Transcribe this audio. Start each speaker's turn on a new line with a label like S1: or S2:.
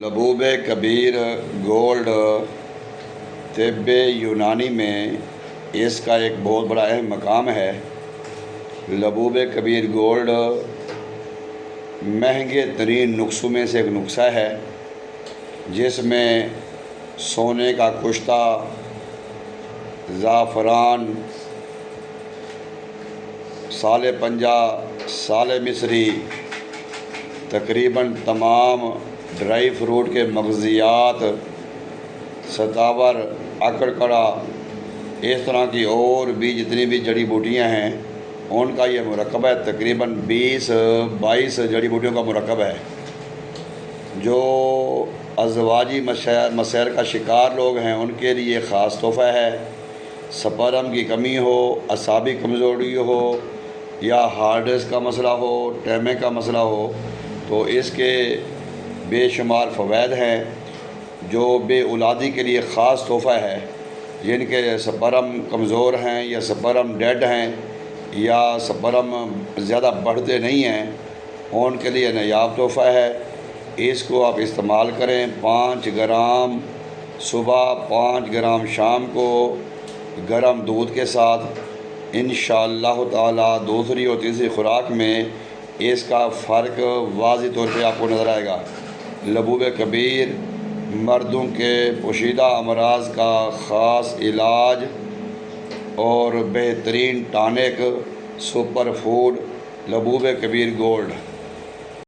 S1: लबूब कबीर गोल्ड तिब्ब यूनानी में इसका एक बहुत बड़ा अहम मकाम है। लबूब कबीर गोल्ड महंगे तरीन नुस्खों में से एक नुस्खा है, जिसमें सोने का कुश्ता, ज़ाफ़रान, साले पंजा, साले मिस्री, तकरीबन तमाम ड्राई फ्रूट के मग़ज़ियात, सतावर, अकड़कड़ा, इस तरह की और भी जितनी भी जड़ी बूटियाँ हैं उनका ये मुरक्कब है। तकरीबन 20-22 जड़ी बूटियों का मुरक्कब है। जो अज़वाजी मसैल का शिकार लोग हैं उनके लिए ख़ास तोहफ़ा है। स्पर्म की कमी हो, असाबी कमज़ोरी हो या हार्ट डिस्क का मसला हो, टैमे का मसला हो, तो इसके बेशुमार फ़वाइद हैं। जो बे औलादी के लिए ख़ास तोहफ़ा है, जिनके स्पर्म कमज़ोर हैं या स्पर्म डेड हैं या स्पर्म ज़्यादा बढ़ते नहीं हैं, उनके लिए नायाब तोहफ़ा है। इसको आप इस्तेमाल करें। 5 ग्राम सुबह, 5 ग्राम शाम को गर्म दूध के साथ। इंशाअल्लाह ताला दूसरी और तीसरी खुराक में इसका फ़र्क वाज़ेह तौर पे आपको नज़र आएगा। लबूब कबीर मर्दों के पोशीदा अमराज का ख़ास इलाज और बेहतरीन टॉनिक सुपर फूड लबूब कबीर गोल्ड।